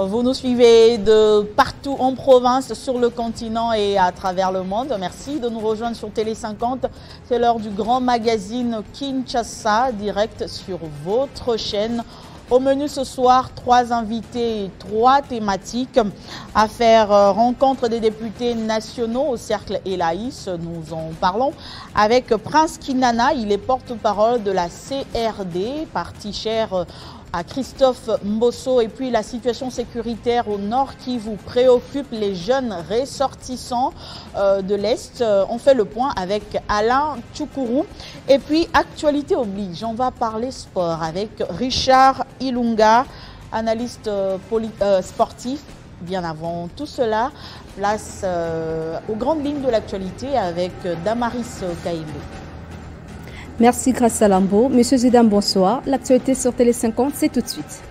Vous nous suivez de partout en province, sur le continent et à travers le monde. Merci de nous rejoindre sur Télé 50. C'est l'heure du grand magazine Kinshasa, direct sur votre chaîne. Au menu ce soir, 3 invités et 3 thématiques. Affaire rencontre des députés nationaux au Cercle Elaïs, nous en parlons avec Prince Kinana. Il est porte-parole de la CRD, parti cher à Christophe Mbosso. Et puis la situation sécuritaire au nord qui vous préoccupe, les jeunes ressortissants de l'Est. On fait le point avec Alain Tchoukourou. Et puis actualité oblige, on va parler sport avec Richard Ilunga, analyste sportif. Bien avant tout cela, place aux grandes lignes de l'actualité avec Damaris Kaïlou. Merci Grâce à Lambo. Messieurs et dames, bonsoir. L'actualité sur Télé 50, c'est tout de suite.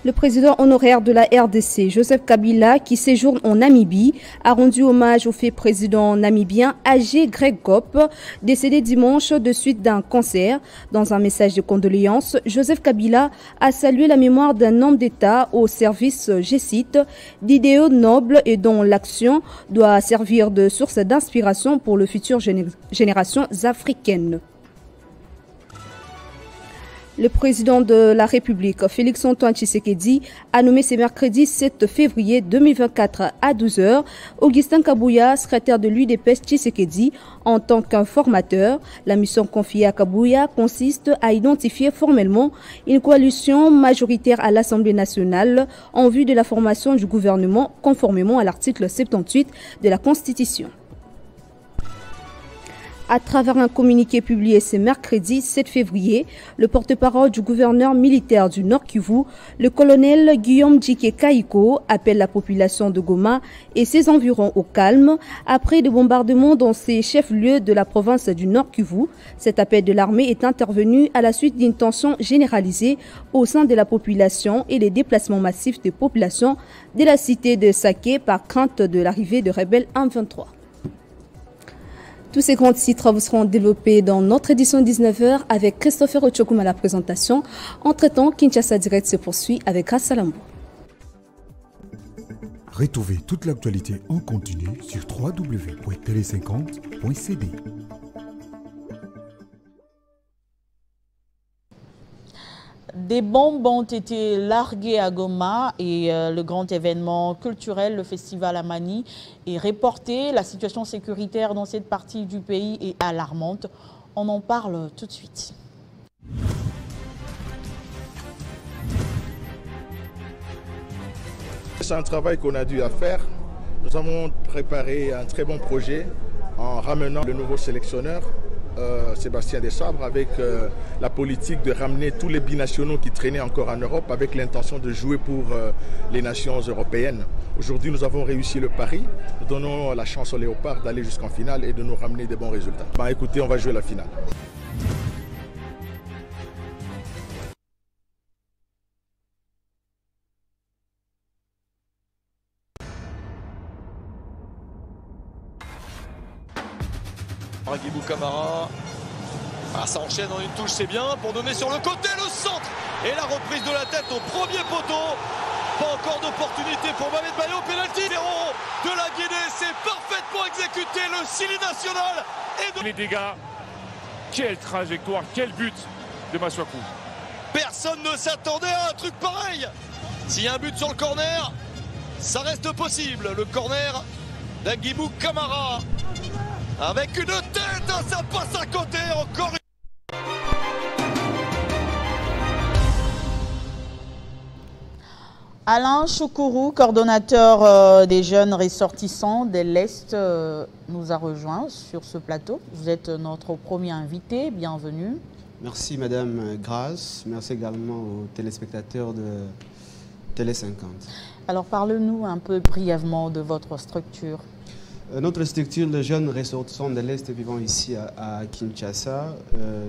Le président honoraire de la RDC, Joseph Kabila, qui séjourne en Namibie, a rendu hommage au fait président namibien âgé Greg Gop, décédé dimanche de suite d'un cancer. Dans un message de condoléances, Joseph Kabila a salué la mémoire d'un homme d'État au service, je cite, d'idéaux nobles et dont l'action doit servir de source d'inspiration pour les futures générations africaines. Le président de la République, Félix-Antoine Tshisekedi, a nommé ce mercredi 7 février 2024 à 12 h Augustin Kabouya, secrétaire de l'UDPS Tshisekedi, en tant qu'informateur. La mission confiée à Kabouya consiste à identifier formellement une coalition majoritaire à l'Assemblée nationale en vue de la formation du gouvernement conformément à l'article 78 de la Constitution. À travers un communiqué publié ce mercredi 7 février, le porte-parole du gouverneur militaire du Nord Kivu, le colonel Guillaume Djike Kaiko, appelle la population de Goma et ses environs au calme après des bombardements dans ces chefs-lieux de la province du Nord Kivu. Cet appel de l'armée est intervenu à la suite d'une tension généralisée au sein de la population et les déplacements massifs des populations de la cité de Saké par crainte de l'arrivée de rebelles M23. Tous ces grands titres vous seront développés dans notre édition 19 h avec Christopher Ochokoum à la présentation. Entre-temps, Kinshasa Direct se poursuit avec Grâce à Lambo. Retrouvez toute l'actualité en continu sur www.tele50.cd. Des bombes ont été larguées à Goma et le grand événement culturel, le festival Amani, est reporté. La situation sécuritaire dans cette partie du pays est alarmante. On en parle tout de suite. C'est un travail qu'on a dû faire. Nous avons préparé un très bon projet en ramenant le nouveau sélectionneur Sébastien Desabre avec la politique de ramener tous les binationaux qui traînaient encore en Europe avec l'intention de jouer pour les nations européennes. Aujourd'hui, nous avons réussi le pari. Nous donnons la chance aux Léopards d'aller jusqu'en finale et de nous ramener des bons résultats. Écoutez, on va jouer la finale. Guibou Camara, ça enchaîne en une touche, c'est bien, pour donner sur le côté, le centre et la reprise de la tête au premier poteau. Pas encore d'opportunité pour Mohamed Bayo, pénalty de la Guinée, c'est parfaitement exécuté, le Sili national. Et les dégâts, quelle trajectoire, quel but de Masuaku. Personne ne s'attendait à un truc pareil. S'il y a un but sur le corner, ça reste possible. Le corner d'Aguibou Camara. Avec une tête, ça passe à côté, encore une... Alain Tchoukourou, coordonnateur des jeunes ressortissants de l'Est, nous a rejoint sur ce plateau. Vous êtes notre premier invité, bienvenue. Merci Madame Grace, merci également aux téléspectateurs de Télé 50. Alors parle-nous un peu brièvement de votre structure. Notre structure, les jeunes ressortissants de l'Est vivant ici à Kinshasa,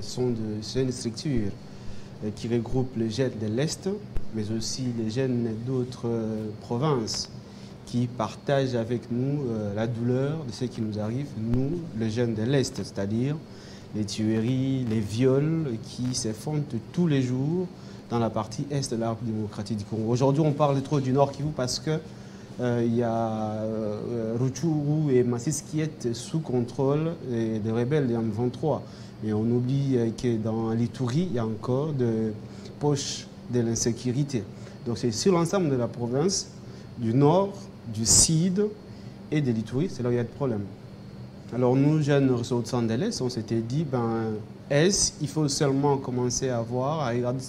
c'est une structure qui regroupe les jeunes de l'Est, mais aussi les jeunes d'autres provinces qui partagent avec nous la douleur de ce qui nous arrive, nous, les jeunes de l'Est, c'est-à-dire les tueries, les viols qui s'effondrent tous les jours dans la partie Est de la République démocratique du Congo. Aujourd'hui, on parle trop du Nord Kivu parce que il y a Rutshuru et Masisi qui est sous contrôle des rebelles des M23. Et on oublie que dans l'Ituri, il y a encore des poches de l'insécurité. Donc c'est sur l'ensemble de la province, du Nord, du Sud et de l'Ituri, c'est là où il y a des problèmes. Alors nous, jeunes ressortissants de l'Est, on s'était dit, il faut seulement commencer à voir, à regarder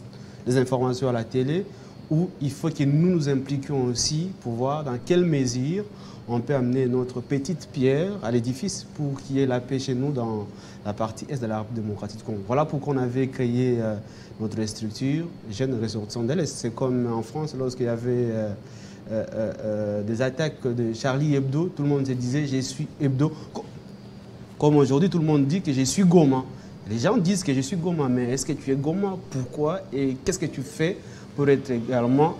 des informations à la télé, où il faut que nous nous impliquions aussi pour voir dans quelle mesure on peut amener notre petite pierre à l'édifice pour qu'il y ait la paix chez nous dans la partie Est de la République démocratique du Congo. Voilà pourquoi on avait créé notre structure, Jeunes ressortissants de l'Est. C'est comme en France, lorsqu'il y avait des attaques de Charlie Hebdo, tout le monde se disait « je suis Hebdo ». Comme aujourd'hui, tout le monde dit que je suis Goma. Les gens disent que je suis Goma, mais est-ce que tu es Goma? Pourquoi? Et qu'est-ce que tu fais pour être également,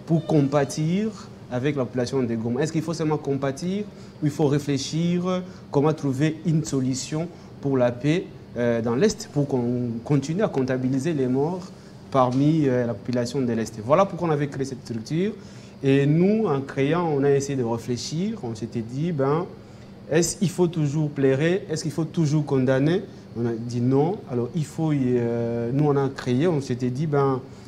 pour compatir avec la population de Goma? Est-ce qu'il faut seulement compatir ou il faut réfléchir comment trouver une solution pour la paix dans l'Est, pour qu'on continue à comptabiliser les morts parmi la population de l'Est? Voilà pourquoi on avait créé cette structure. Et nous, en créant, on a essayé de réfléchir. On s'était dit, est-ce qu'il faut toujours plairer? Est-ce qu'il faut toujours condamner? On a dit non. Alors, il faut... nous, on a créé, on s'était dit,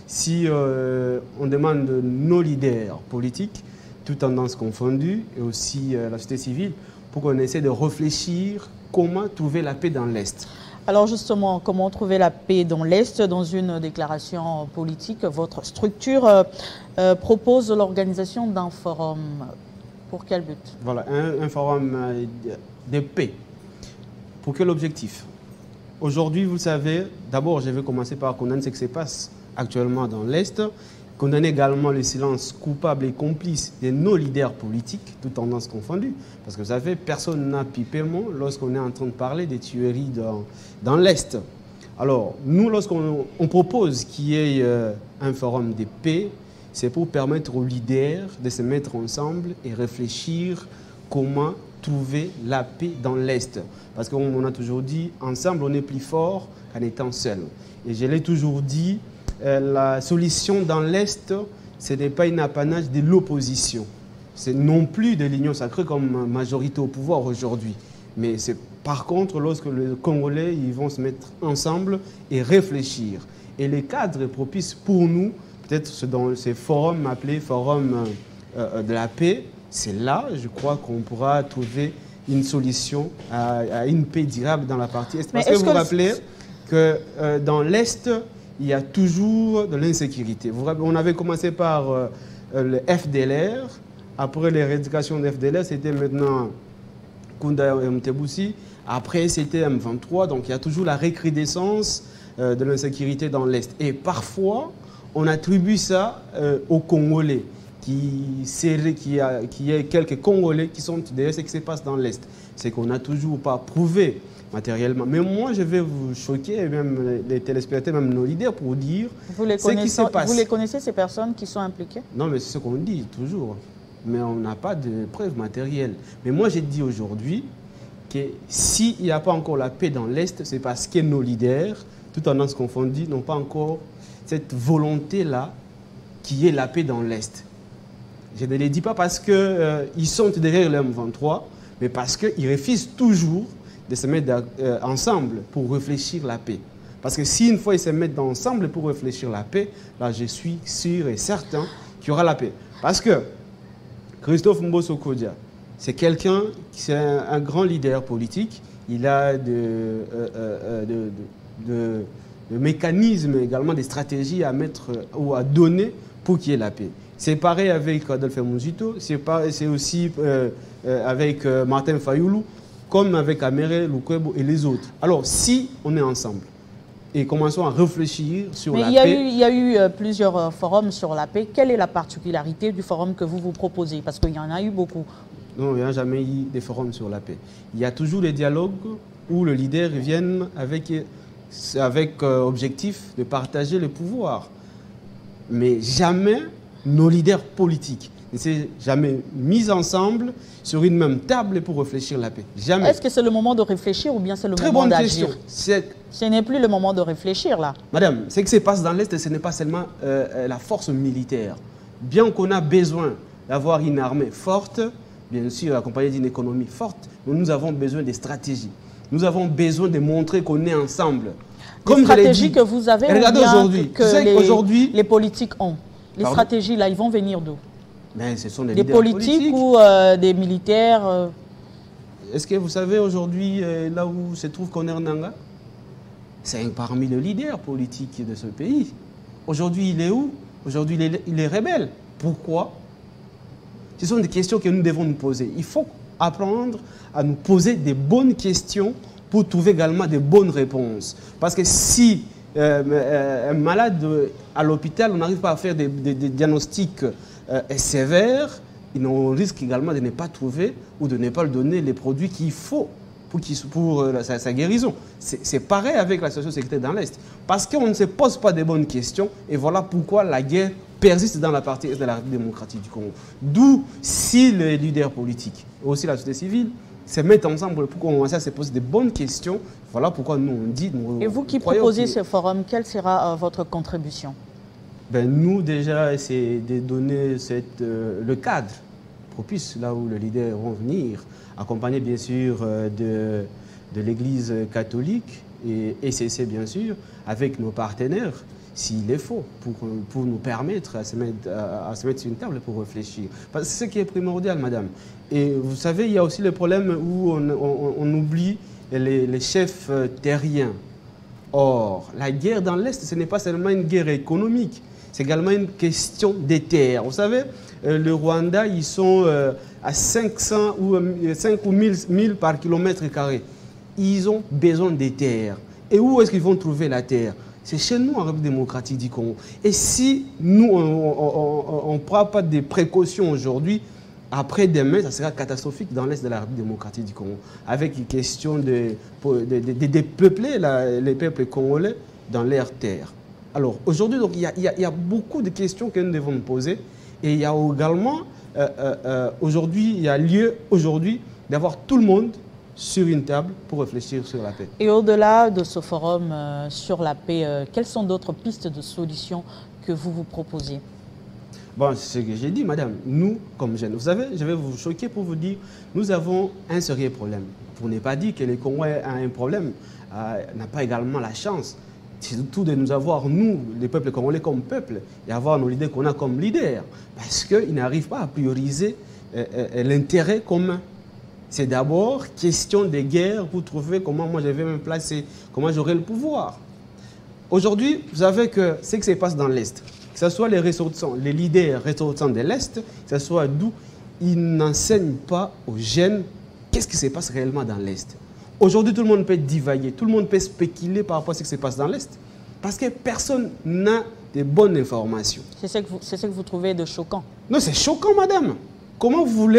si on demande nos leaders politiques, toutes tendances confondues, et aussi la société civile, pour qu'on essaie de réfléchir comment trouver la paix dans l'Est. Alors justement, comment trouver la paix dans l'Est? Dans une déclaration politique, votre structure propose l'organisation d'un forum. Pour quel but? Voilà, un forum de paix. Pour quel objectif? Aujourd'hui, vous savez, d'abord, je vais commencer par condamner ce qui se passe actuellement dans l'Est, condamner également le silence coupable et complice de nos leaders politiques, toutes tendances confondues. Parce que vous savez, personne n'a pipement lorsqu'on est en train de parler des tueries dans l'Est. Alors, nous, lorsqu'on propose qu'il y ait un forum de paix, c'est pour permettre aux leaders de se mettre ensemble et réfléchir comment trouver la paix dans l'Est. Parce qu'on a toujours dit, ensemble, on est plus fort qu'en étant seul. Et je l'ai toujours dit, la solution dans l'Est, ce n'est pas une apanage de l'opposition. C'est non plus de l'union sacrée comme majorité au pouvoir aujourd'hui. Mais c'est par contre lorsque les Congolais ils vont se mettre ensemble et réfléchir. Et les cadres propices pour nous, peut-être dans ces forums appelés forums de la paix, c'est là, je crois, qu'on pourra trouver une solution à une paix durable dans la partie Est. Parce que vous vous rappelez que dans l'Est, il y a toujours de l'insécurité. On avait commencé par le FDLR. Après l'éradication de FDLR, c'était maintenant Kunda Mtebousi. Après, c'était M23. Donc, il y a toujours la recrudescence de l'insécurité dans l'Est. Et parfois, on attribue ça aux Congolais, qu'il y a quelques Congolais qui sont derrière ce qui se passe dans l'Est. C'est qu'on n'a toujours pas prouvé matériellement. Mais moi, je vais vous choquer, même les téléspectateurs, même nos leaders, pour dire ce qui se passe. Vous les connaissez, ces personnes qui sont impliquées? Non, mais c'est ce qu'on dit toujours. Mais on n'a pas de preuves matérielles. Mais moi, j'ai dit aujourd'hui que s'il n'y a pas encore la paix dans l'Est, c'est parce que nos leaders, toutes tendances confondues, n'ont pas encore cette volonté-là qui est la paix dans l'Est. Je ne le dis pas parce qu'ils sont derrière le M23, mais parce qu'ils refusent toujours de se mettre ensemble pour réfléchir la paix. Parce que si une fois ils se mettent ensemble pour réfléchir la paix, là je suis sûr et certain qu'il y aura la paix. Parce que Christophe Mbosso Kodia, c'est quelqu'un qui est un grand leader politique. Il a de mécanismes également, des stratégies à mettre ou à donner pour qu'il y ait la paix. C'est pareil avec Adolphe Muzito, c'est aussi avec Martin Fayoulou, comme avec Amere Lukwebo et les autres. Alors, si on est ensemble et commençons à réfléchir sur la paix... Mais il y a eu plusieurs forums sur la paix. Quelle est la particularité du forum que vous proposez? Parce qu'il y en a eu beaucoup. Non, il n'y a jamais eu de forums sur la paix. Il y a toujours des dialogues où le leader vient avec objectif de partager le pouvoir. Mais jamais nos leaders politiques ne s'est jamais mis ensemble sur une même table pour réfléchir la paix. Jamais. Est-ce que c'est le moment de réfléchir ou bien c'est le Très moment bonne d'agir? question. Ce n'est plus le moment de réfléchir là. Madame, ce qui se passe dans l'Est, ce n'est pas seulement la force militaire. Bien qu'on a besoin d'avoir une armée forte, bien sûr accompagnée d'une économie forte, mais nous avons besoin de stratégies. Nous avons besoin de montrer qu'on est ensemble. Comme les stratégies que vous avez ou bien que les politiques ont. Les stratégies là, ils vont venir d'où? Mais ce sont des politiques ou des militaires? Est-ce que vous savez aujourd'hui là où se trouve Corneille Nangaa? C'est parmi les leaders politiques de ce pays. Aujourd'hui, il est où? Aujourd'hui, il est rebelle. Pourquoi? Ce sont des questions que nous devons nous poser. Il faut apprendre à nous poser des bonnes questions pour trouver également des bonnes réponses. Parce que si un malade à l'hôpital, on n'arrive pas à faire des diagnostics sévères, on risque également de ne pas trouver ou de ne pas lui donner les produits qu'il faut pour sa guérison. C'est pareil avec la situation sécuritaire dans l'Est. Parce qu'on ne se pose pas de bonnes questions et voilà pourquoi la guerre persiste dans la partie est de la République démocratique du Congo. D'où, si les leaders politiques et aussi la société civile se mettent ensemble pour commencer à se poser de bonnes questions, voilà pourquoi nous on dit... Et vous qui proposez ce forum, quelle sera votre contribution? Nous déjà, c'est de donner le cadre propice là où les leaders vont venir, accompagné bien sûr de l'Église catholique et ECC bien sûr, avec nos partenaires, s'il est faut, pour nous permettre à se mettre sur une table pour réfléchir. Parce que c'est ce qui est primordial, madame. Et vous savez, il y a aussi le problème où on oublie les chefs terriens. Or, la guerre dans l'Est, ce n'est pas seulement une guerre économique, c'est également une question des terres. Vous savez, le Rwanda, ils sont à 500 ou 5 ou 1000 par kilomètre carré. Ils ont besoin des terres. Et où est-ce qu'ils vont trouver la terre? C'est chez nous en République démocratique du Congo. Et si nous, on ne prend pas des précautions aujourd'hui, après-demain, ça sera catastrophique dans l'Est de la République démocratique du Congo. Avec une question de peupler les peuples congolais dans leurs terres. Alors aujourd'hui, il y a beaucoup de questions que nous devons nous poser. Et il y a également, aujourd'hui, il y a lieu aujourd'hui d'avoir tout le monde sur une table pour réfléchir sur la paix. Et au-delà de ce forum sur la paix, quelles sont d'autres pistes de solutions que vous proposez? Bon, c'est ce que j'ai dit, madame. Nous, comme jeunes, vous savez, je vais vous choquer pour vous dire, nous avons un sérieux problème. Pour ne pas dire que les Congolais ont un problème, n'a pas également la chance. C'est surtout de nous avoir, nous, les peuples congolais comme peuple, et avoir nos leaders qu'on a comme leaders. Parce qu'ils n'arrivent pas à prioriser l'intérêt commun. C'est d'abord question de guerre pour trouver comment moi je vais me placer, comment j'aurai le pouvoir. Aujourd'hui, vous savez que ce qui se passe dans l'Est, que ce soit les ressortissants, les leaders ressortissants de l'Est, que ce soit d'où, ils n'enseignent pas aux jeunes qu'est-ce qui se passe réellement dans l'Est. Aujourd'hui, tout le monde peut divaguer, tout le monde peut spéculer par rapport à ce qui se passe dans l'Est, parce que personne n'a de bonnes informations. C'est ce que vous trouvez de choquant? Non, c'est choquant, madame. Comment vous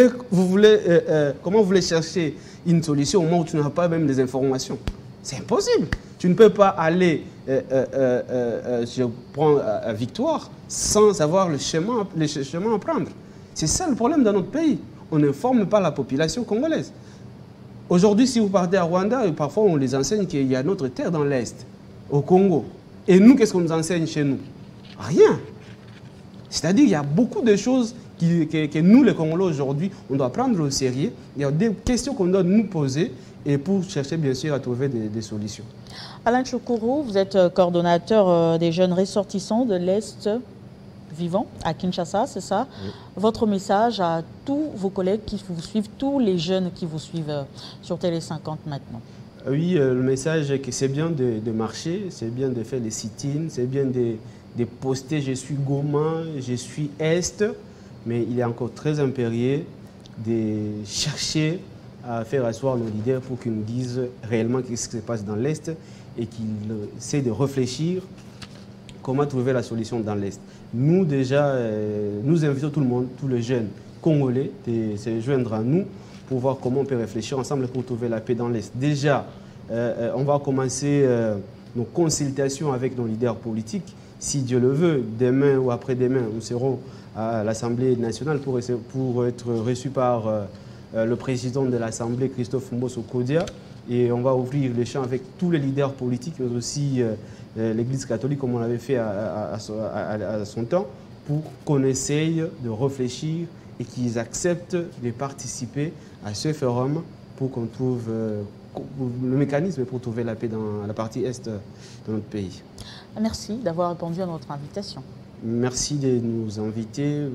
voulez chercher une solution au moment où tu n'as pas même des informations? C'est impossible. Tu ne peux pas aller je prends Victoire sans savoir le chemin à prendre. C'est ça le problème dans notre pays. On n'informe pas la population congolaise. Aujourd'hui, si vous partez à Rwanda, parfois on les enseigne qu'il y a notre terre dans l'Est, au Congo. Et nous, qu'est-ce qu'on nous enseigne chez nous? Rien. C'est-à-dire qu'il y a beaucoup de choses que nous, les Congolais, aujourd'hui, on doit prendre au sérieux. Il y a des questions qu'on doit nous poser et pour chercher, bien sûr, à trouver des solutions. Alain Tchoukuru, vous êtes coordonnateur des jeunes ressortissants de l'Est vivant à Kinshasa, c'est ça? Oui. Votre message à tous vos collègues qui vous suivent, tous les jeunes qui vous suivent sur Télé 50 maintenant? Oui, le message est que c'est bien de marcher, c'est bien de faire les sit-ins, c'est bien de poster « je suis Goma, je suis Est », mais il est encore très impérieux de chercher à faire asseoir nos leaders pour qu'ils nous disent réellement ce qui se passe dans l'Est et qu'ils essaient de réfléchir comment trouver la solution dans l'Est. Nous, déjà, nous invitons tout le monde, tous les jeunes congolais, de se joindre à nous pour voir comment on peut réfléchir ensemble pour trouver la paix dans l'Est. Déjà, on va commencer nos consultations avec nos leaders politiques si Dieu le veut, demain ou après-demain, nous serons à l'Assemblée nationale pour être reçus par le président de l'Assemblée, Christophe Mbosso Kodia. Et on va ouvrir les champs avec tous les leaders politiques, mais aussi l'Église catholique, comme on l'avait fait à son temps, pour qu'on essaye de réfléchir et qu'ils acceptent de participer à ce forum pour qu'on trouve le mécanisme pour trouver la paix dans la partie est de notre pays. Merci d'avoir répondu à notre invitation. Merci de nous inviter.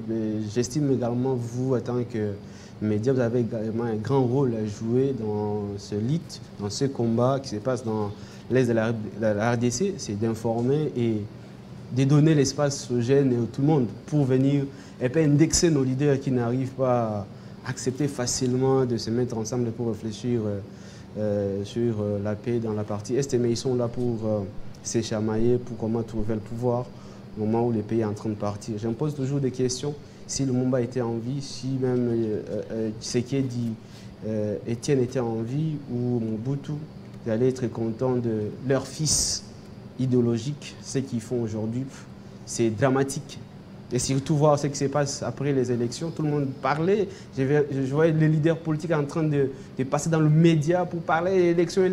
J'estime également, vous, en tant que média, vous avez également un grand rôle à jouer dans ce lutte, dans ce combat qui se passe dans l'Est de la RDC. C'est d'informer et de donner l'espace aux jeunes et à tout le monde pour venir et pas indexer nos leaders qui n'arrivent pas à accepter facilement de se mettre ensemble pour réfléchir sur la paix dans la partie Est. Mais ils sont là pour s'échamailler, pour comment trouver le pouvoir au moment où le pays est en train de partir. Je me pose toujours des questions. Si Lumumba était en vie, si même Tshisekedi, Étienne était en vie, ou Mobutu, ils allaient être contents de leur fils idéologique. Ce qu'ils font aujourd'hui, c'est dramatique. Et surtout voir ce qui se passe après les élections. Tout le monde parlait. Je voyais les leaders politiques en train de passer dans le média pour parler élection.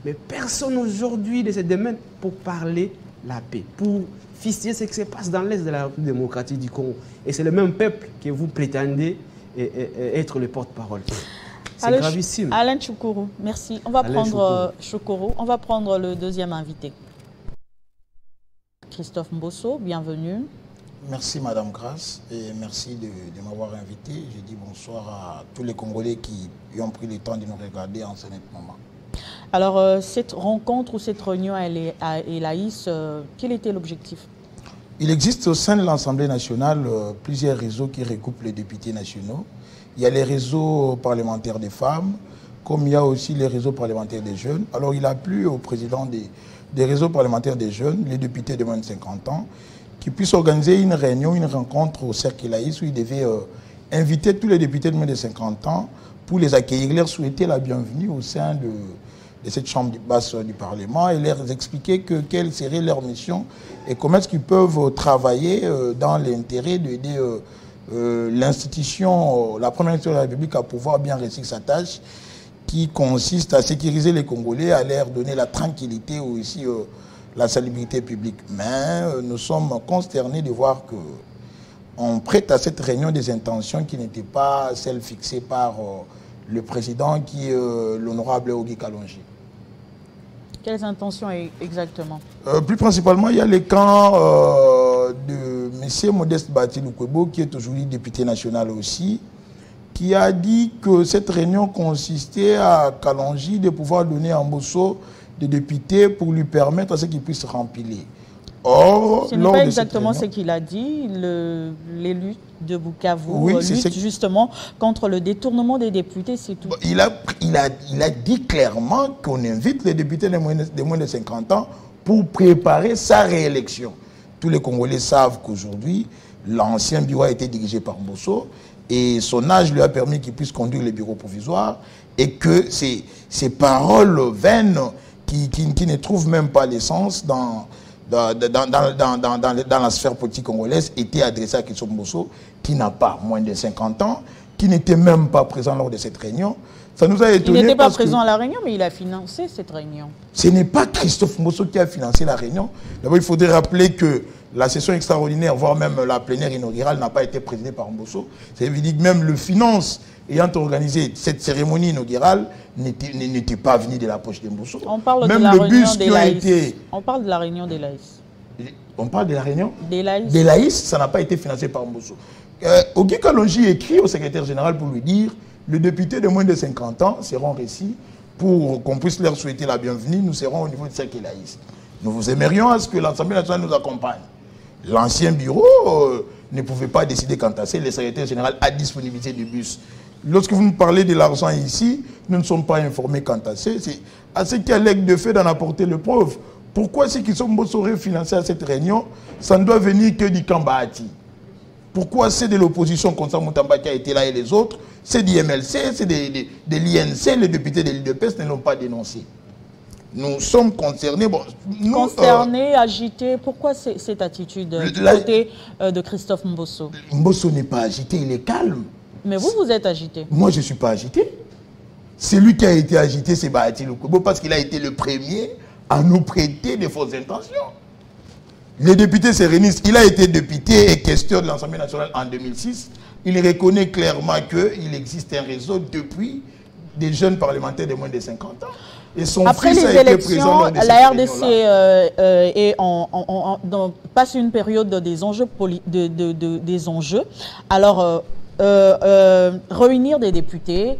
Mais personne aujourd'hui ne se démène pour parler la paix, pour fister ce qui se passe dans l'Est de la République démocratique du Congo. Et c'est le même peuple que vous prétendez être le porte-parole. C'est gravissime. Alain Choukourou, merci. On va prendre Choukourou. On va prendre le deuxième invité. Christophe Mbosso, bienvenue. Merci Madame Grace et merci de m'avoir invité. Je dis bonsoir à tous les Congolais qui ont pris le temps de nous regarder en ce moment. Alors, cette rencontre ou cette réunion à Elaïs, quel était l'objectif? Il existe au sein de l'Assemblée nationale plusieurs réseaux qui recoupent les députés nationaux. Il y a les réseaux parlementaires des femmes, comme il y a aussi les réseaux parlementaires des jeunes. Alors, il a plu au président des réseaux parlementaires des jeunes, les députés de moins de 50 ans, qui puissent organiser une réunion, une rencontre au Cercle Elaïs où il devait inviter tous les députés de moins de 50 ans pour les accueillir, leur souhaiter la bienvenue au sein de cette chambre basse du Parlement et leur expliquer quelle serait leur mission et comment est-ce qu'ils peuvent travailler dans l'intérêt d'aider l'institution, la première institution de la République à pouvoir bien réussir sa tâche qui consiste à sécuriser les Congolais, à leur donner la tranquillité ou aussi la salubrité publique. Mais nous sommes consternés de voir qu'on prête à cette réunion des intentions qui n'étaient pas celles fixées par le président qui est l'honorable Ogi Kalonji. Quelles intentions exactement? Plus principalement, il y a les camps de M. Modeste Bati Lukwebo, qui est aujourd'hui député national aussi, qui a dit que cette réunion consistait à Kalonji de pouvoir donner à Mbosso des députés pour lui permettre à ce qu'il puisse remplir. Or, ce n'est pas exactement ce qu'il a dit. L'élu de Bukavu lutte justement contre le détournement des députés, c'est tout. Il a dit clairement qu'on invite les députés de moins de 50 ans pour préparer sa réélection. Tous les Congolais savent qu'aujourd'hui, l'ancien bureau a été dirigé par Mbosso et son âge lui a permis qu'il puisse conduire les bureaux provisoires et que ces paroles vaines qui ne trouvent même pas l'essence dans la sphère politique congolaise étaient adressées à Christophe Mbosso, qui n'a pas moins de 50 ans, qui n'était même pas présent lors de cette réunion. Ça nous a étonné. Il n'était pas présent à la réunion, mais il a financé cette réunion. Ce n'est pas Christophe Mbosso qui a financé la réunion. D'abord, il faudrait rappeler que la session extraordinaire, voire même la plénière inaugurale, n'a pas été présidée par Mbosso. Ça veut dire que même le finance ayant organisé cette cérémonie inaugurale n'était pas venu de la poche de Mbosso. On parle même de la le réunion bus qui a été... On parle de la réunion d'Elaïs. On parle de la réunion d'Elaïs, ça n'a pas été financé par Mbosso. Ogi Kalonji écrit au secrétaire général pour lui dire les députés de moins de 50 ans seront récits pour qu'on puisse leur souhaiter la bienvenue. Nous serons au niveau de Cercle Elaïs. Nous vous aimerions à ce que l'Assemblée nationale nous accompagne. L'ancien bureau ne pouvait pas décider quant à ça. Le secrétaire général a disponibilité du bus. Lorsque vous nous parlez de l'argent ici, nous ne sommes pas informés quant à ça. C'est à ce qu'il y a l'acte de fait d'en apporter le preuve. Pourquoi ceux qui sont Mbosso financés à cette réunion, ça ne doit venir que du Kambahati? Pourquoi c'est de l'opposition comme ça, Moutamba qui a été là et les autres, c'est du MLC, c'est de l'INC, les députés de l'IDPS ne l'ont pas dénoncé? Nous sommes concernés. Bon, nous, concernés, agités. Pourquoi cette attitude du côté de Christophe Mbosso? Mbosso n'est pas agité, il est calme. Mais vous êtes agité. Moi, je ne suis pas agité. Celui qui a été agité, c'est Bahati Lukwebo, parce qu'il a été le premier à nous prêter des fausses intentions. Les députés se réunissent. Il a été député et questeur de l'Assemblée nationale en 2006. Il reconnaît clairement qu'il existe un réseau depuis des jeunes parlementaires de moins de 50 ans. Et son après fils les a été élections, présent la RDC passe une période des enjeux. Des enjeux. Alors, réunir des députés,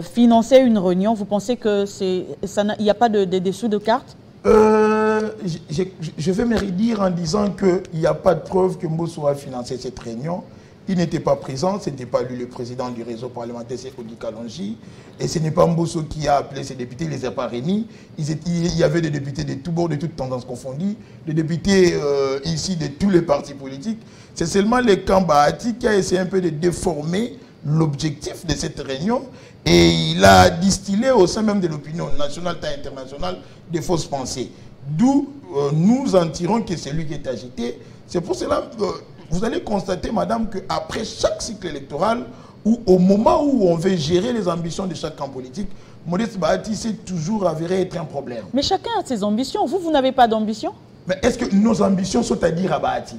financer une réunion, vous pensez que il n'y a pas de dessous de carte? Je vais me redire en disant qu'il n'y a pas de preuve que Mbosso a financé cette réunion. Il n'était pas présent, ce n'était pas lui le président du réseau parlementaire, c'est Ogi Kalonji. Et ce n'est pas Mbosso qui a appelé ces députés, il ne les a pas réunis. Il y avait des députés de tous bords, de toutes tendances confondues, des députés ici de tous les partis politiques. C'est seulement le camp Bahati qui a essayé un peu de déformer l'objectif de cette réunion. Et il a distillé au sein même de l'opinion nationale et internationale des fausses pensées. D'où nous en tirons que c'est lui qui est agité. C'est pour cela que vous allez constater, madame, qu'après chaque cycle électoral, ou au moment où on veut gérer les ambitions de chaque camp politique, Modeste Bahati s'est toujours avéré être un problème. Mais chacun a ses ambitions. Vous n'avez pas d'ambition? Mais est-ce que nos ambitions sont à dire à Bahati?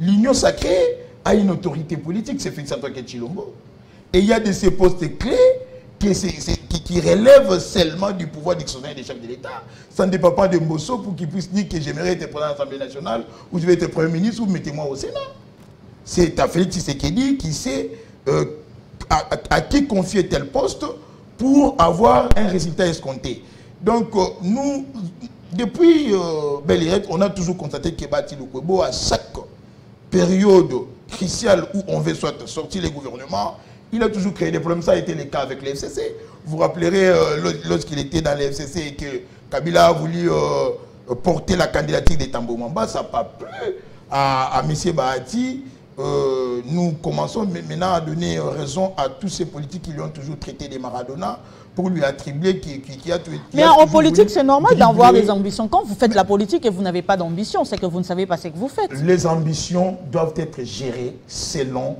L'Union sacrée a une autorité politique, c'est Félix Antoine Tshilombo. Et il y a de ces postes clés qui relèvent seulement du pouvoir dictionnaire des chefs de l'État. Ça ne dépend pas de Mbosso pour qu'il puisse dire que j'aimerais être président de l'Assemblée nationale ou je vais être Premier ministre ou mettez-moi au Sénat. C'est à Félix Tshisekedi qui sait à qui confier tel poste pour avoir un résultat escompté. Donc nous, depuis Bel-Irette, on a toujours constaté que Bahati Lukwebo, à chaque période cruciale où on veut soit sortir les gouvernements, il a toujours créé des problèmes. Ça a été le cas avec le FCC. Vous vous rappellerez lorsqu'il était dans le FCC et que Kabila a voulu porter la candidature de Tambo Mwamba, ça n'a pas plu à M. Bahati. Nous commençons maintenant à donner raison à tous ces politiques qui lui ont toujours traité de Maradona pour lui attribuer qui a tout. Mais en politique, c'est normal d'avoir des ambitions. Quand vous faites la politique et vous n'avez pas d'ambition, c'est que vous ne savez pas ce que vous faites. Les ambitions doivent être gérées selon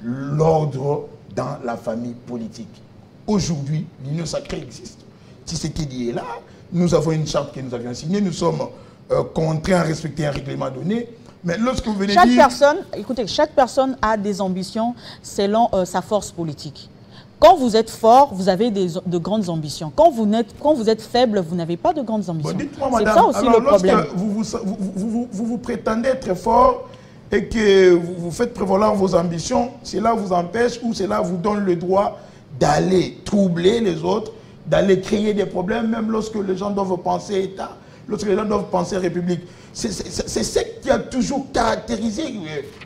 l'ordre dans la famille politique. Aujourd'hui, l'Union sacrée existe. Tshisekedi est là. Nous avons une charte que nous avions signée. Nous sommes contraints à respecter un règlement donné. Mais lorsque vous venez chaque personne a des ambitions selon sa force politique. Quand vous êtes fort, vous avez de grandes ambitions. Quand vous êtes faible, vous n'avez pas de grandes ambitions. Dites-moi, c'est madame, ça aussi le problème. Vous prétendez être fort et que vous faites prévaloir vos ambitions, cela vous empêche ou cela vous donne le droit d'aller troubler les autres, d'aller créer des problèmes, même lorsque les gens doivent penser État, lorsque les gens doivent penser République. C'est ce qui a toujours caractérisé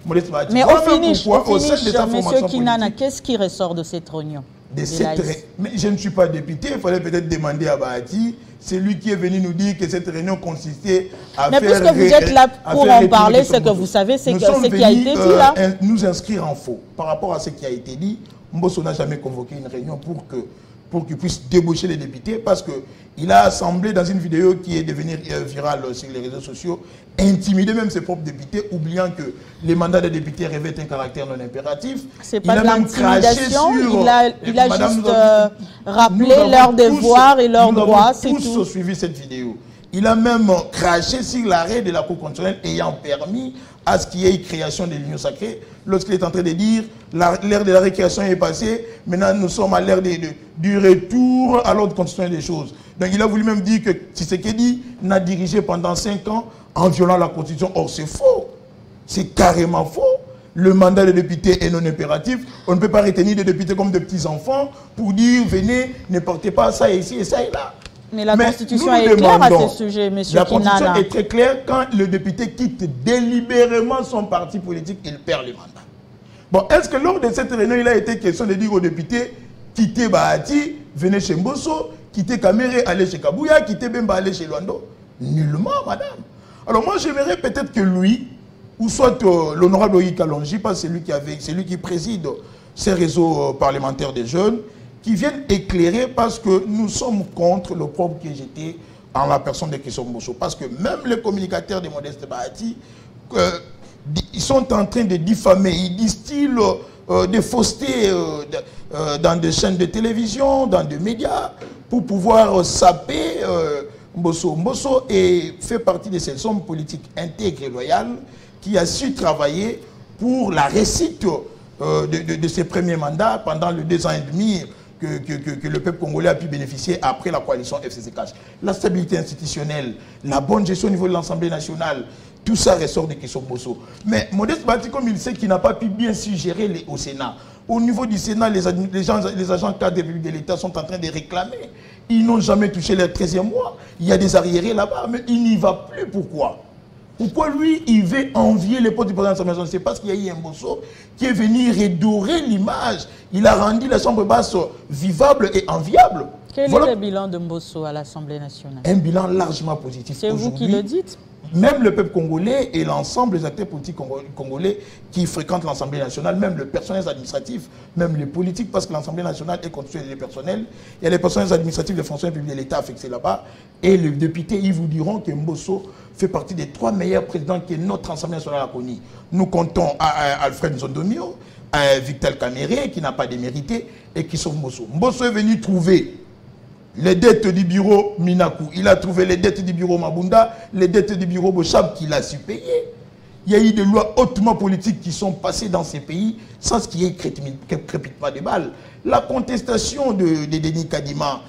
Modeste Bahati. Mais au finish, monsieur Kinana, qu'est-ce qui ressort de cette réunion? Mais je ne suis pas député, il fallait peut-être demander à Bahati. C'est lui qui est venu nous dire que cette réunion consistait à mais puisque vous êtes là pour en parler, c'est que vous savez ce qui a été dit là. Nous inscrire en faux. Par rapport à ce qui a été dit, Mbosso n'a jamais convoqué une réunion pour qu'il puisse débaucher les députés parce qu'il a assemblé dans une vidéo qui est devenue virale sur les réseaux sociaux, intimider même ses propres députés, oubliant que les mandats des députés revêtent un caractère non impératif. C'est pas de l'intimidation, il a juste rappelé leurs devoirs et leurs droits, c'est tout. Nous avons tous suivi cette vidéo. Il a même craché sur l'arrêt de la Cour constitutionnelle ayant permis à ce qu'il y ait une création de l'Union sacrée lorsqu'il est en train de dire l'ère de la récréation est passée, maintenant nous sommes à l'ère du retour à l'ordre constitutionnel des choses. Donc il a voulu même dire que Tshisekedi n'a dirigé pendant 5 ans en violant la Constitution. Or c'est faux, c'est carrément faux. Le mandat des députés est non impératif. On ne peut pas retenir des députés comme des petits-enfants pour dire venez, ne portez pas ça ici et ça et là. Mais la Constitution est claire à ce sujet, M. Kinana. La Constitution est très claire. Quand le député quitte délibérément son parti politique, il perd le mandat. Bon, est-ce que lors de cette réunion, il a été question de dire aux députés, quittez Bahati, venez chez Mbosso, quittez Kamere, allez chez Kabouya, quittez Bemba, allez chez Luando? Nullement, madame. Alors moi, j'aimerais peut-être que lui, ou soit l'honorable Ogi Kalonji, parce que c'est lui qui préside ces réseaux parlementaires des jeunes, qui viennent éclairer parce que nous sommes contre le propre qui est jeté en la personne de Christophe Mbosso. Parce que même les communicateurs de Modeste Bahati, ils sont en train de diffamer, ils distillent des faussetés dans des chaînes de télévision, dans des médias, pour pouvoir saper Mbosso. Mbosso fait partie de ces hommes politiques intègres et loyaux qui a su travailler pour la réussite de ses premiers mandats pendant les 2 ans et demi que le peuple congolais a pu bénéficier après la coalition FCC-CACH. La stabilité institutionnelle, la bonne gestion au niveau de l'Assemblée nationale, tout ça ressort de Christophe Mbosso. Mais Modeste Bahati, comme il sait qu'il n'a pas pu bien suggérer au Sénat, au niveau du Sénat, les agents cadres de l'État sont en train de réclamer. Ils n'ont jamais touché leur 13e mois. Il y a des arriérés là-bas, mais il n'y va plus. Pourquoi? Pourquoi lui, il veut envier les postes du président de l'Assemblée nationale? C'est parce qu'il y a eu un Mbosso qui est venu redorer l'image. Il a rendu la Chambre basse vivable et enviable. Quel est le bilan de Mbosso à l'Assemblée nationale? Un bilan largement positif. C'est vous qui le dites? Même le peuple congolais et l'ensemble des acteurs politiques congolais qui fréquentent l'Assemblée nationale, même le personnel administratif, même les politiques, parce que l'Assemblée nationale est constituée des personnels. Il y a les personnels administratifs, les fonctionnaires publics de l'État affectés là-bas. Et les députés, ils vous diront que Mbosso fait partie des 3 meilleurs présidents que notre Assemblée nationale a connus. Nous comptons à Alfred Nzondomio, à Victor Kamere, qui n'a pas démérité, et qui sauve Mbosso. Mbosso est venu trouver les dettes du bureau Minakou. Il a trouvé les dettes du bureau Mabunda, les dettes du bureau Bochab qu'il a su payer. Il y a eu des lois hautement politiques qui sont passées dans ces pays sans qu'il y ait crépitement de balles. La contestation de Denis Kadima,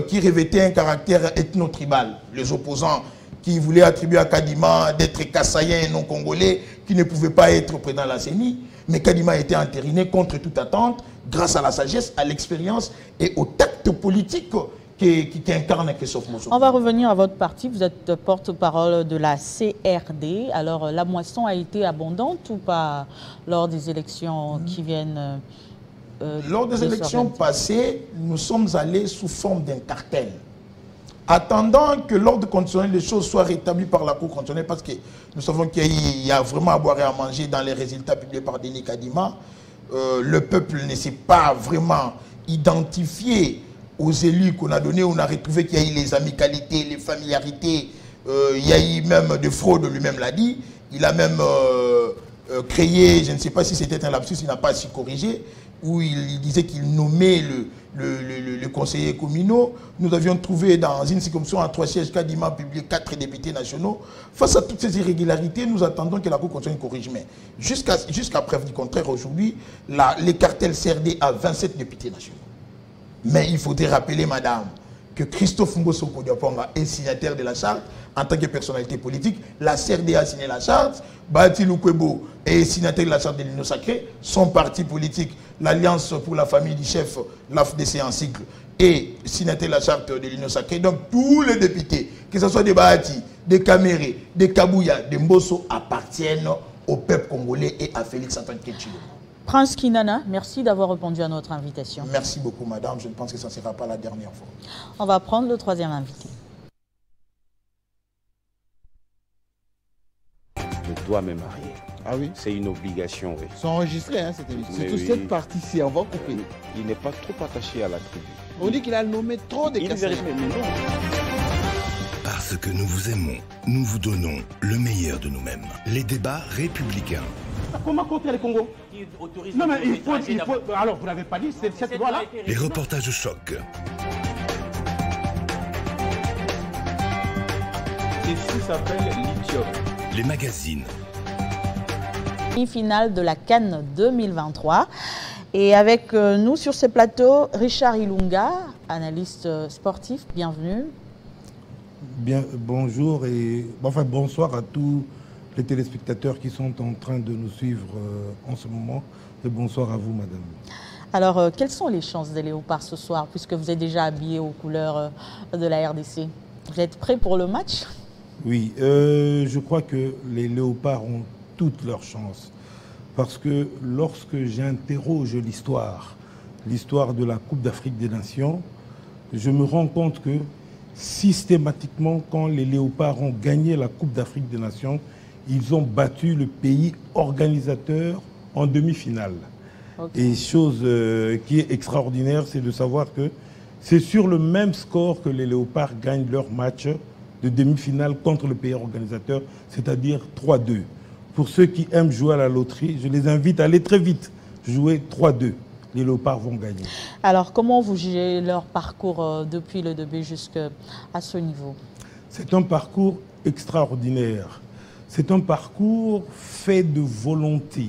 qui revêtait un caractère ethno-tribal. Les opposants qui voulaient attribuer à Kadima d'être kassaïen et non congolais, qui ne pouvaient pas être président de la CENI. Mais Kadima a été entériné contre toute attente, grâce à la sagesse, à l'expérience et au tact politique qui incarne Christophe Mbosso. On va revenir à votre parti. Vous êtes porte-parole de la CRD. Alors, la moisson a été abondante ou pas lors des élections qui viennent lors des élections passées, nous sommes allés sous forme d'un cartel. Attendant que l'ordre constitutionnel des choses soit rétabli par la Cour constitutionnelle, parce que nous savons qu'il y a vraiment à boire et à manger dans les résultats publiés par Denis Kadima, le peuple ne s'est pas vraiment identifié aux élus qu'on a donnés. On a retrouvé qu'il y a eu les amicalités, les familiarités, il y a eu même de fraude, lui-même l'a dit. Il a même créé, je ne sais pas si c'était un lapsus, il n'a pas su corriger, où il disait qu'il nommait le conseiller communaux. Nous avions trouvé dans une circonscription à 3 sièges Kadima publié 4 députés nationaux. Face à toutes ces irrégularités, nous attendons que la Cour constitutionnelle corrige. Mais jusqu'à preuve du contraire, aujourd'hui, les cartels CRD a 27 députés nationaux. Mais il faudrait rappeler, madame, que Christophe Mbosso Kodiaponga est signataire de la charte en tant que personnalité politique. La CRD a signé la charte. Bahati Lukwebo est signataire de la charte de l'Union Sacrée. Son parti politique, l'Alliance pour la famille du chef, l'AFDC en cycle, est signataire de la charte de l'Union Sacrée. Donc tous les députés, que ce soit des Bahati, des Kamere, des Kabouya, des Mbosso, appartiennent au peuple congolais et à Félix Antoine Tshilombo. Prince Kinana, merci d'avoir répondu à notre invitation. Merci beaucoup, madame. Je ne pense que ça ne sera pas la dernière fois. On va prendre le 3e invité. Je dois me marier. Ah oui? C'est une obligation, oui. Ils sont enregistrés, hein, cette émission. Surtout oui. cette partie-ci, on va couper. Il n'est pas trop attaché à la tribu. On dit qu'il a nommé trop de casseroles. Parce que nous vous aimons, nous vous donnons le meilleur de nous-mêmes. Les débats républicains. Comment contrer le Congo? Non mais il faut... Alors vous n'avez pas dit cette loi-là? Les reportages choc. Ceci s'appelle lithium. Les magazines. Finale de la CAN 2023. Et avec nous sur ce plateau, Richard Ilunga, analyste sportif. Bienvenue. Bien, bonjour et enfin bonsoir à tous les téléspectateurs qui sont en train de nous suivre en ce moment. Et bonsoir à vous, madame. Alors, quelles sont les chances des Léopards ce soir, puisque vous êtes déjà habillé aux couleurs de la RDC? Vous êtes prêts pour le match? Oui, je crois que les Léopards ont toutes leurs chances. Parce que lorsque j'interroge l'histoire de la Coupe d'Afrique des Nations, je me rends compte que systématiquement, quand les Léopards ont gagné la Coupe d'Afrique des Nations, ils ont battu le pays organisateur en demi-finale. Et chose qui est extraordinaire, c'est de savoir que c'est sur le même score que les Léopards gagnent leur match de demi-finale contre le pays organisateur, c'est-à-dire 3-2. Pour ceux qui aiment jouer à la loterie, je les invite à aller très vite jouer 3-2. Les Léopards vont gagner. Alors, comment vous jugez leur parcours depuis le début jusqu'à ce niveau? C'est un parcours extraordinaire. C'est un parcours fait de volonté,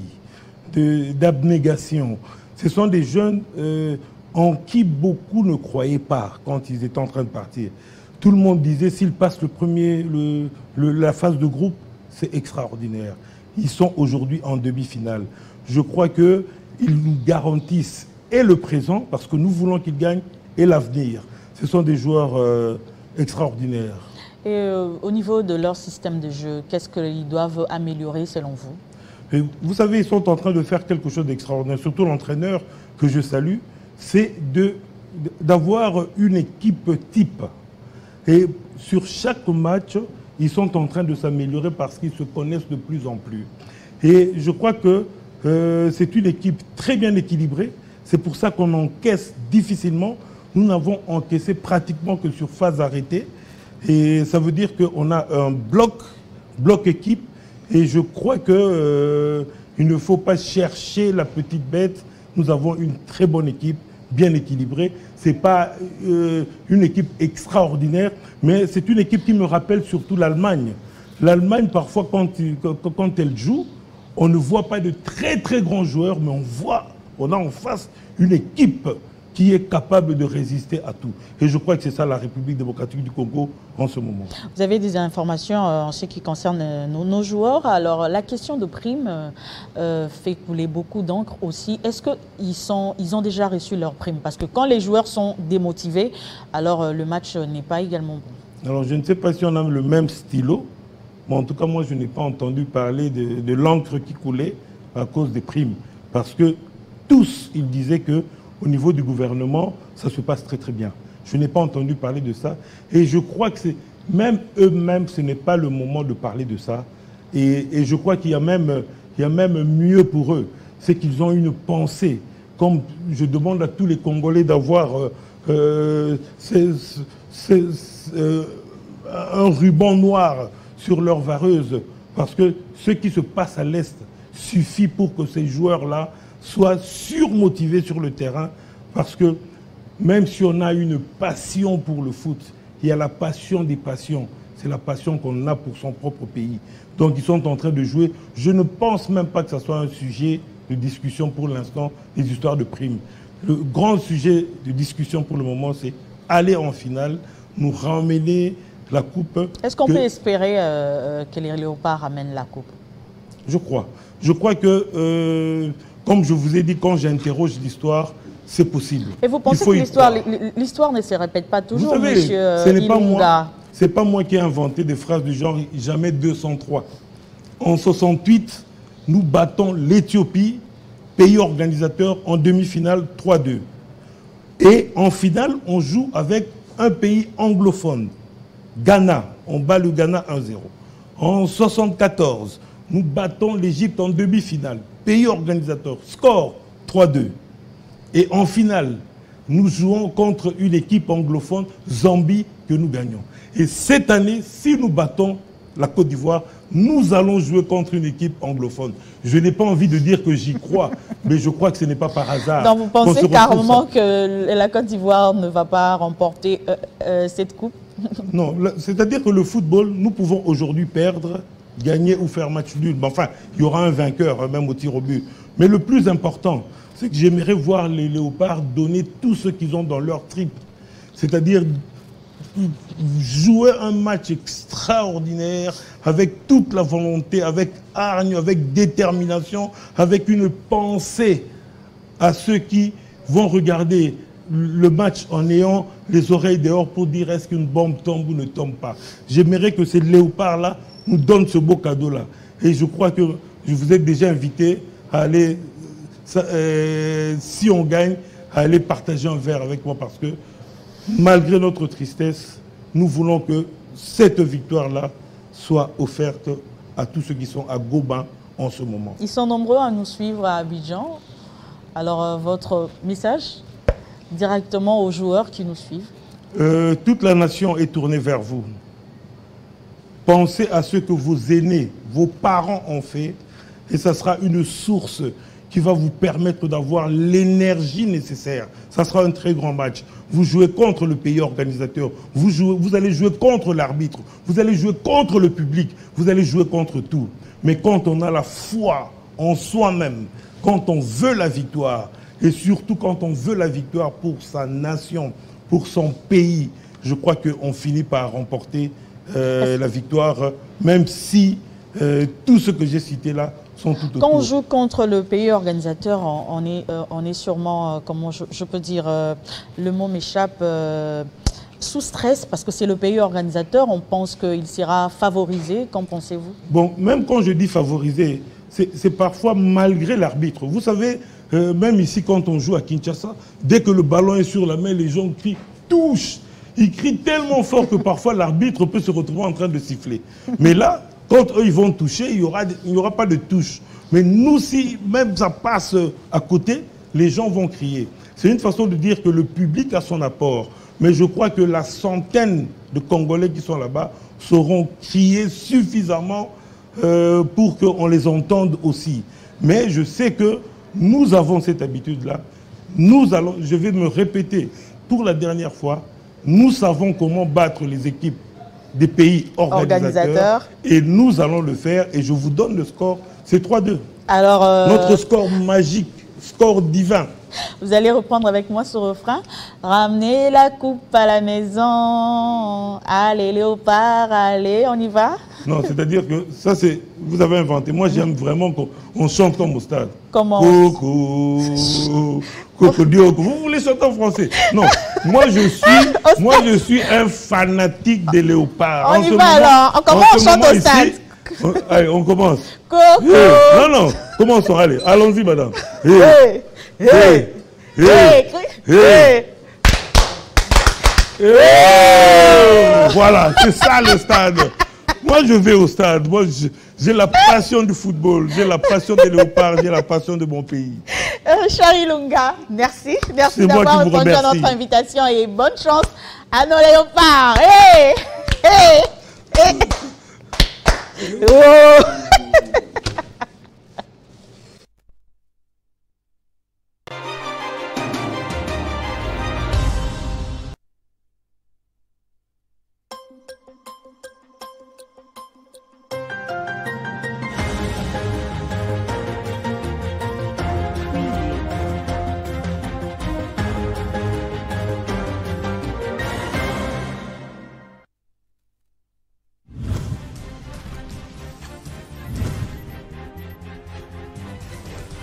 d'abnégation. Ce sont des jeunes en qui beaucoup ne croyaient pas quand ils étaient en train de partir. Tout le monde disait, s'ils passent la phase de groupe, c'est extraordinaire. Ils sont aujourd'hui en demi-finale. Je crois qu'ils nous garantissent et le présent, parce que nous voulons qu'ils gagnent, et l'avenir. Ce sont des joueurs extraordinaires. Et au niveau de leur système de jeu, qu'est-ce qu'ils doivent améliorer selon vous? Et vous savez, ils sont en train de faire quelque chose d'extraordinaire. Surtout l'entraîneur que je salue, c'est d'avoir une équipe type. Et sur chaque match, ils sont en train de s'améliorer parce qu'ils se connaissent de plus en plus. Et je crois que c'est une équipe très bien équilibrée. C'est pour ça qu'on encaisse difficilement. Nous n'avons encaissé pratiquement que sur phase arrêtée. Et ça veut dire qu'on a un bloc équipe. Et je crois qu'il ne faut pas chercher la petite bête. Nous avons une très bonne équipe, bien équilibrée. Ce n'est pas une équipe extraordinaire, mais c'est une équipe qui me rappelle surtout l'Allemagne. L'Allemagne, parfois, quand elle joue, on ne voit pas de très très grands joueurs, mais on a en face une équipe qui est capable de résister à tout. Et je crois que c'est ça la République démocratique du Congo en ce moment. Vous avez des informations en ce qui concerne nos joueurs. Alors la question de prime fait couler beaucoup d'encre aussi. Est-ce qu'ils ont déjà reçu leur prime? Parce que quand les joueurs sont démotivés, alors le match n'est pas également bon. Alors je ne sais pas si on a le même stylo, mais en tout cas moi je n'ai pas entendu parler de l'encre qui coulait à cause des primes. Parce que tous, ils disaient que au niveau du gouvernement, ça se passe très très bien. Je n'ai pas entendu parler de ça. Et je crois que même eux-mêmes, ce n'est pas le moment de parler de ça. Et je crois qu'il y a même mieux pour eux. C'est qu'ils ont une pensée. Comme je demande à tous les Congolais d'avoir un ruban noir sur leur vareuse. Parce que ce qui se passe à l'Est suffit pour que ces joueurs-là soient surmotivés sur le terrain, parce que même si on a une passion pour le foot, il y a la passion des passions. C'est la passion qu'on a pour son propre pays. Donc ils sont en train de jouer. Je ne pense même pas que ce soit un sujet de discussion pour l'instant, les histoires de primes. Le grand sujet de discussion pour le moment, c'est aller en finale, nous ramener la coupe. Est-ce qu'on peut espérer que les Léopards amènent la coupe? Je crois. Je crois que... comme je vous ai dit, quand j'interroge l'histoire, c'est possible. Et vous pensez que l'histoire ne se répète pas toujours, vous savez, monsieur c'est pas moi qui ai inventé des phrases du genre « jamais 203 ». En 68, nous battons l'Éthiopie, pays organisateur, en demi-finale 3-2. Et en finale, on joue avec un pays anglophone, Ghana. On bat le Ghana 1-0. En 74, nous battons l'Égypte en demi-finale. Pays organisateur, score 3-2. Et en finale, nous jouons contre une équipe anglophone, Zambie, que nous gagnons. Et cette année, si nous battons la Côte d'Ivoire, nous allons jouer contre une équipe anglophone. Je n'ai pas envie de dire que j'y crois, mais je crois que ce n'est pas par hasard. Donc vous pensez carrément que la Côte d'Ivoire ne va pas remporter cette coupe? Non, c'est-à-dire que le football, nous pouvons aujourd'hui perdre, gagner ou faire match nul. Enfin, il y aura un vainqueur, même au tir au but. Mais le plus important, c'est que j'aimerais voir les Léopards donner tout ce qu'ils ont dans leur trip. C'est-à-dire jouer un match extraordinaire avec toute la volonté, avec hargne, avec détermination, avec une pensée à ceux qui vont regarder le match en ayant les oreilles dehors pour dire est-ce qu'une bombe tombe ou ne tombe pas. J'aimerais que ces Léopards-là nous donnent ce beau cadeau-là. Et je crois que je vous ai déjà invité à aller, si on gagne, à aller partager un verre avec moi parce que malgré notre tristesse, nous voulons que cette victoire-là soit offerte à tous ceux qui sont à Goba en ce moment. Ils sont nombreux à nous suivre à Abidjan. Alors, votre message directement aux joueurs qui nous suivent? Toute la nation est tournée vers vous. Pensez à ce que vos aînés, vos parents ont fait, et ça sera une source qui va vous permettre d'avoir l'énergie nécessaire. Ça sera un très grand match. Vous jouez contre le pays organisateur, vous allez jouer contre l'arbitre, vous allez jouer contre le public, vous allez jouer contre tout. Mais quand on a la foi en soi-même, quand on veut la victoire, et surtout quand on veut la victoire pour sa nation, pour son pays, je crois qu'on finit par remporter la victoire, même si tout ce que j'ai cité là sont tout autour. Quand on joue contre le pays organisateur, on est sûrement, comment je peux dire, le mot m'échappe, sous stress, parce que c'est le pays organisateur, on pense qu'il sera favorisé. Qu'en pensez-vous? Bon, même quand je dis favorisé, c'est parfois malgré l'arbitre. Vous savez, même ici, quand on joue à Kinshasa, dès que le ballon est sur la main, les gens crient « touche ». Ils crient tellement fort que parfois l'arbitre peut se retrouver en train de siffler. Mais là, quand eux ils vont toucher, il n'y aura pas de touche. Mais nous, si même ça passe à côté, les gens vont crier. C'est une façon de dire que le public a son apport. Mais je crois que la centaine de Congolais qui sont là-bas sauront crier suffisamment pour qu'on les entende aussi. Mais je sais que nous avons cette habitude-là. Je vais me répéter pour la dernière fois, nous savons comment battre les équipes des pays organisateurs et nous allons le faire et je vous donne le score, c'est 3-2. Alors, notre score magique, score divin. Vous allez reprendre avec moi ce refrain. Ramenez la coupe à la maison, allez léopard, allez, on y va? Non, c'est-à-dire que ça c'est, vous avez inventé. Moi j'aime vraiment qu'on chante comme au stade. Comment? Coco, Coco Dioco. Vous voulez chanter en français? Non, moi je suis un fanatique des léopards. On y va alors, comment on chante au stade? Allez, on commence. Coco. Non, commençons, allez, allons-y madame. Voilà, c'est ça le stade. Moi, je vais au stade. Moi, j'ai la passion du football, j'ai la passion des léopards, j'ai la passion de mon pays. Charles Ilunga, merci d'avoir répondu à notre invitation et bonne chance à nos léopards.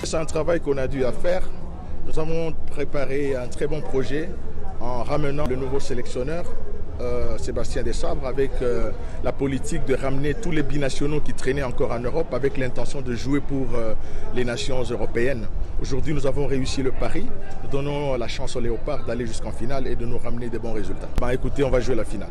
C'est un travail qu'on a dû faire. Nous avons préparé un très bon projet en ramenant le nouveau sélectionneur, Sébastien Desabre, avec la politique de ramener tous les binationaux qui traînaient encore en Europe avec l'intention de jouer pour les nations européennes. Aujourd'hui, nous avons réussi le pari. Nous donnons la chance aux Léopards d'aller jusqu'en finale et de nous ramener des bons résultats. Écoutez, on va jouer la finale.